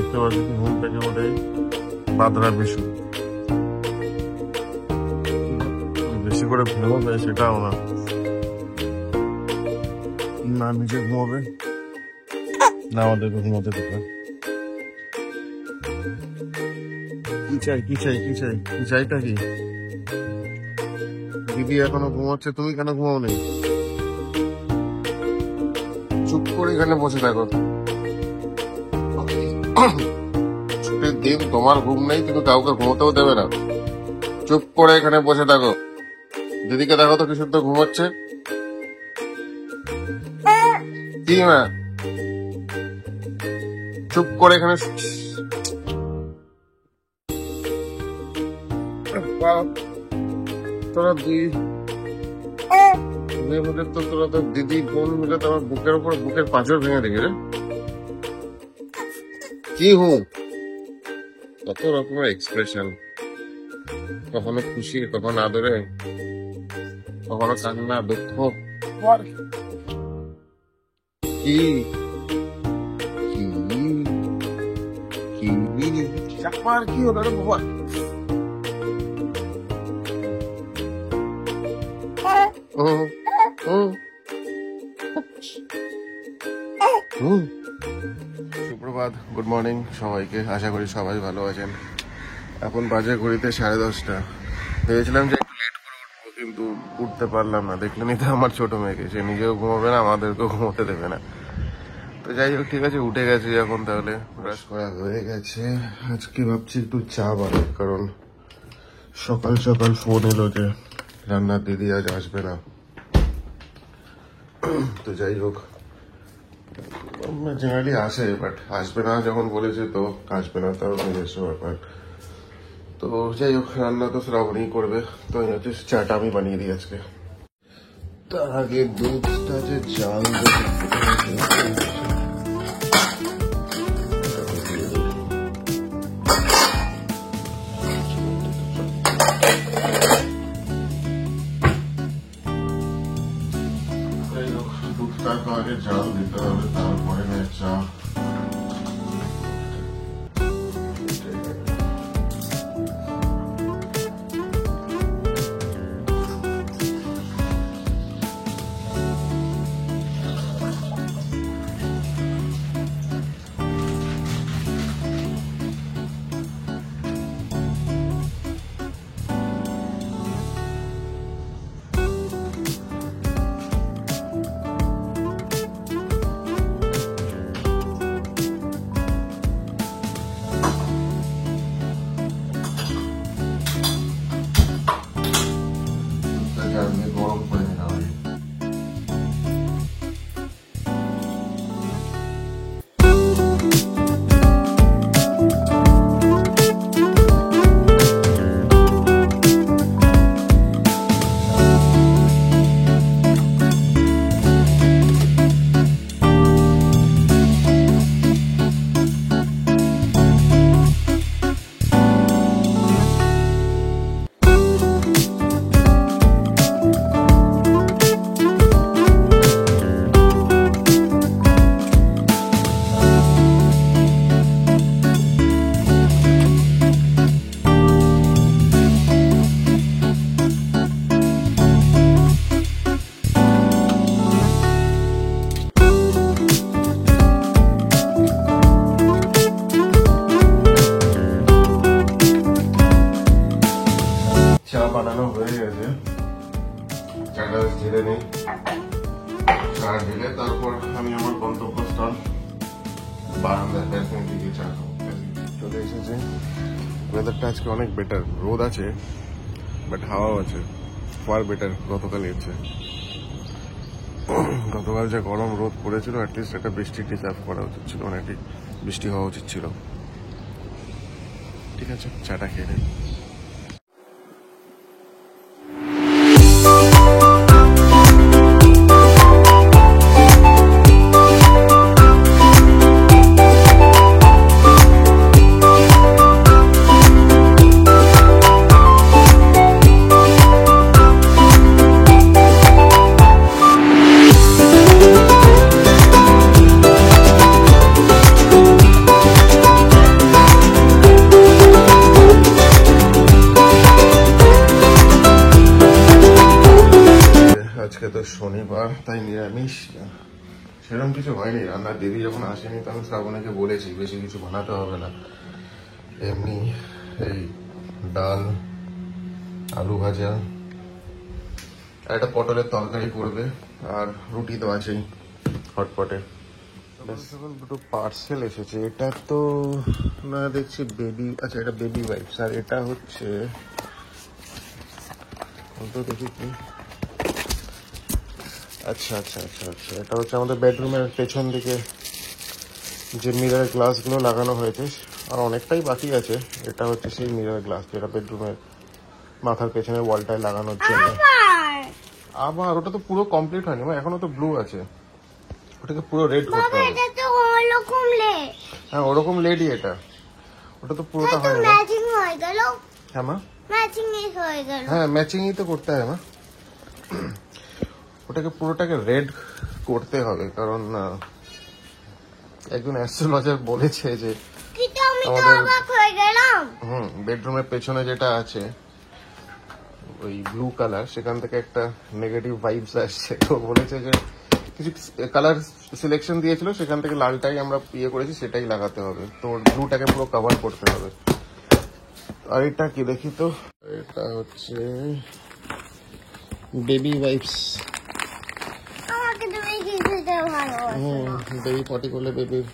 দেখতে পাচ্ছি ঘুম থেকে উঠে বাদরা বেশি বেশি করে ঘুমাবে সেটাও না, না নিজে ঘুমাবে না আমাদেরকে ঘুমাতে দেবে। কি চাই কি চাই কি চাই কি চাইটা কি? দিদি এখনো ঘুমাচ্ছে, তুমি কেন ঘুমাও নেই? চুপ করে এখানে বসে থাকো। ছুটির দিন, তোমার ঘুম নেই, তুমি কাউকে ঘুমোতেও দেবে না। চুপ করে এখানে বসে থাকো। দিদিকে দেখো তো কি সুন্দর ঘুমাচ্ছে। কি মা, চুপ করে এখানে তোরা তোরা তো দিদি বোন মিলে তোমার বুকের উপর বুকের পাঁচর ভেঙে দিবি রে। কি হুম, কত রকমের এক্সপ্রেশন, কখনো খুশি, কখনো আদরে, কখনো কান্না, দুঃখ। কি চাপার কি হলো রে বাবা? সুপ্রভাত, গুড মর্নিং সবাইকে। আশা করি সবাই ভালো আছেন। এখন বাজে ঘড়িতে 10:30। ভেবেছিলাম যে একটু লেট করে উঠবো, কিন্তু উঠতে পারলাম না। দেখলেনি তো আমার ছোট মেয়েকে, সে নিজেও ঘুমাবে না, আমাদেরকেও ঘুমোতে দেবে না। তো যাই হোক, ঠিক আছে, উঠে গেছি এখন। তাহলে ব্রাশ করা হয়ে গেছে। আজকে ভাবছি একটু চা বানাই, কারণ সকাল সকাল ফোন এলো যে রান্নার দিদি আজ আসবে না। তো যাই হোক, জেনারেলি আসে, বাট আসবে না যখন বলেছে তো আসবে না, তাও নিজস্ব ব্যাপার। তো যাই হোক, রান্না তো শ্রাবণী করবে, তো হচ্ছে চাটা আমি বানিয়ে দিই আজকে। তার আগে দুধটা যে জাল দুধটাকে আগে জাল দিতে হবে, তারপরে না চা। গরম করে নিতে হবে। চা বানানো হয়ে গেছে, চাটা ঢেলে নেই। চা ঢেলে তারপর আমি আমার গন্তব্যস্থল বারান্দার ব্যালকনি দিকে চা খাবো। চলে এসেছে। ওয়েদারটা আজকে অনেক বেটার, রোদ আছে বাট হাওয়াও আছে, ফার বেটার গতকাল এসছে। গতকাল যে গরম রোদ পড়েছিল, অ্যাটলিস্ট একটা বৃষ্টি ডিজার্ভ করা উচিত ছিল, অনেকটি বৃষ্টি হওয়া উচিত ছিল। ঠিক আছে, চাটা খেয়ে নেই। শনিবার, তাই নিরামিষ। সেরকম কিছু হয়নি রান্না, দেবী যখন আসেনি তখন শ্রাবণীকে বলেছি বেশি কিছু বানাতে হবে না, এমনি এই ডাল, আলু ভাজা, আর একটা পটলের তরকারি করবে, আর রুটি তো আছেই হটপটে। দুটো পার্সেল এসেছে, এটা তো না দেখছি বেবি, আচ্ছা এটা বেবি ওয়াইপস, আর এটা হচ্ছে তো দেখি কি, আচ্ছা আচ্ছা আচ্ছা আচ্ছা, এটা হচ্ছে আমাদের বেডরুমের পেছন দিকে যে মিরর গ্লাসগুলো লাগানো হয়েছে, আর অনেকটাই বাকি আছে। এটা হচ্ছে সেই মিরর গ্লাস যেটা বেডরুমের মাথার পেছনের ওয়ালটায় লাগানোর জন্য। আবার ওটা তো পুরো কমপ্লিট হয়নি, এখনো তো ব্লু আছে, ওটাকে পুরো রেড করতে হবে। হ্যাঁ ওরকম লেডই এটা, ওটা তো পুরোটা হয় না। হ্যাঁ মা, হ্যাঁ ম্যাচিংই তো করতে হয় মা, ওটাকে পুরোটাকে রেড করতে হবে, কারণ একজন অ্যাস্ট্রোলজার বলেছে যে আমাদের বেডরুমের পেছনে যেটা আছে ওই ব্লু কালার, সেখান থেকে একটা নেগেটিভ ভাইবস আসছে, তো বলেছে যে কিছু কালার সিলেকশন দিয়েছিল, সেখান থেকে লালটাই আমরা ইয়ে করেছি, সেটাই লাগাতে হবে, তো ব্লুটাকে পুরো কভার করতে হবে। আর এটা কি দেখি তো, এটা হচ্ছে বেবি ওয়াইপস, বেবি পটি করলে বেবির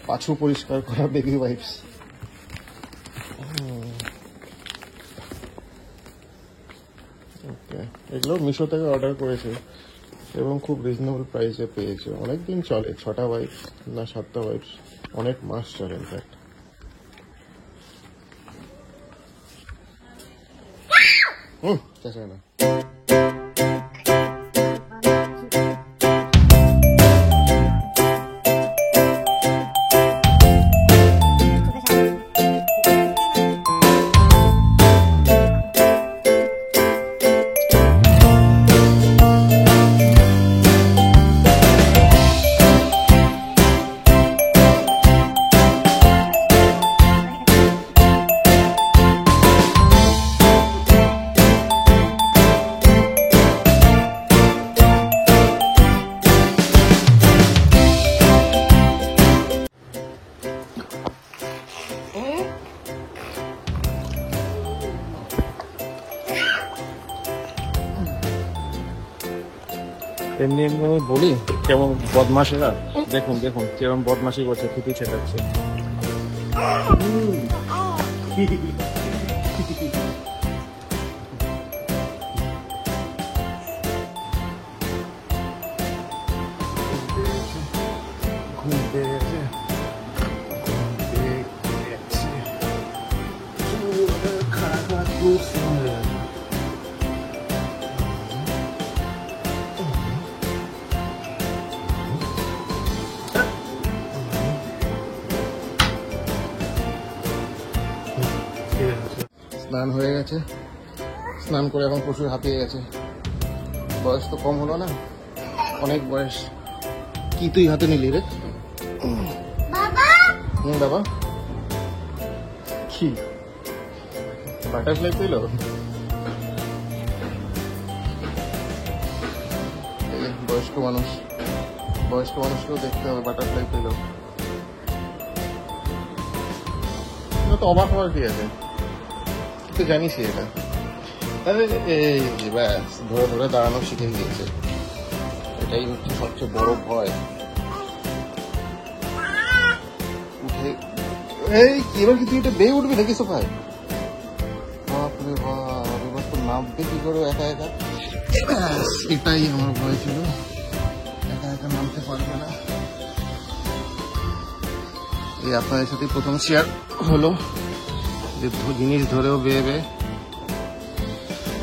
পাছু পরিষ্কার করা বেবি ওয়াইপস। ওকে, এগুলো মিশো থেকে অর্ডার করেছে এবং খুব রিজনেবল প্রাইসে পেয়েছে, অনেকদিন চলে, 6টা ওয়াইপস না 7টা ওয়াইপস, অনেক মাস চলে ইনফ্যাক্ট। না এমনি এমনি আমি বলি কেমন বদমাশেরা, দেখুন দেখুন কেমন বদমাশি করছে, থুতু ছেটাচ্ছে। স্নান হয়ে গেছে, স্নান করে এখন প্রচুর হাঁপিয়ে গেছে, বয়স তো কম হলো না, অনেক বয়স। কি তুই হাতে নিলি রে? বাবা কি বাটারফ্লাই পেল? বয়স্ক মানুষকেও দেখতে হবে, বাটারফ্লাই পেল তো অবাক হওয়ার কি আছে, তো জানিস এটা। আরে এই ব্যাস ধরে ধরে দাঁড়ানো শিখে গিয়েছে, এটাই হচ্ছে সবচেয়ে বড় ভয়। উঠে এই কি এবার কি তুই এটা বেয়ে উঠবি নাকি সোফায়? বাপরে বাপ, এবার তো নামবে কি করে একা একা, এটাই আমার ভয় ছিল, একা একা নামতে পারবে না। এই আপনাদের সাথে প্রথম শেয়ার হলো যে জিনিস ধরেও বেয়ে বেয়ে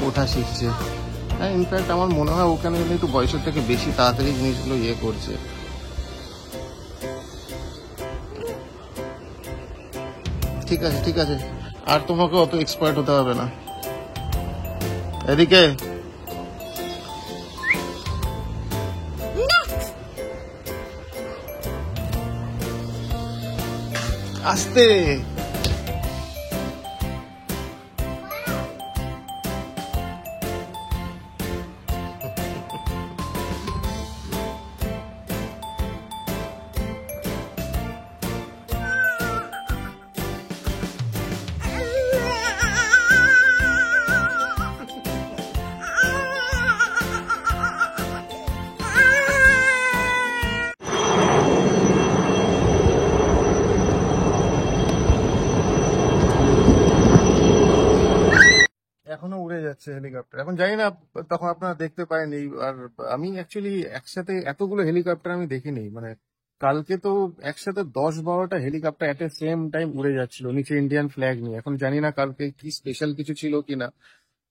ওঠা শিখছে। হ্যাঁ ইনফ্যাক্ট আমার মনে হয় ওখানে একটু বয়সের থেকে বেশি তাড়াতাড়ি জিনিসগুলো ইয়ে করছে। ঠিক আছে ঠিক আছে, আর তোমাকে অত এক্সপার্ট হতে হবে না। এদিকে আস্তে, যাচ্ছে হেলিকপ্টার। এখন জানি না তখন আপনারা দেখতে পারেনি। আর আমি অ্যাকচুয়ালি একসাথে এতগুলো হেলিকপ্টার আমি দেখিনি। মানে কালকে তো একসাথে 10-12টা হেলিকপ্টার এট এ সেম টাইম উড়ে যাচ্ছিল নিচে ইন্ডিয়ান ফ্ল্যাগ নিয়ে। এখন জানি না কালকে কি স্পেশাল কিছু ছিল কিনা।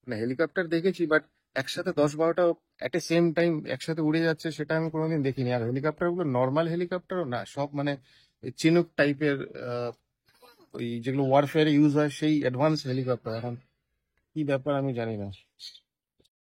মানে হেলিকপ্টার দেখেছি, বাট একসাথে 10-12টা এট এ সেম টাইম একসাথে উড়ে যাচ্ছে সেটা আমি কোনোদিন দেখিনি। আর হেলিকপ্টার গুলো নর্মাল হেলিকপ্টারও না, সব মানে চিনুক টাইপের, ওই যেগুলো ওয়ারফেয়ারে ইউজ হয় সেই অ্যাডভান্স হেলিকপ্টার। এখন কি ব্যাপার আমি জানি না।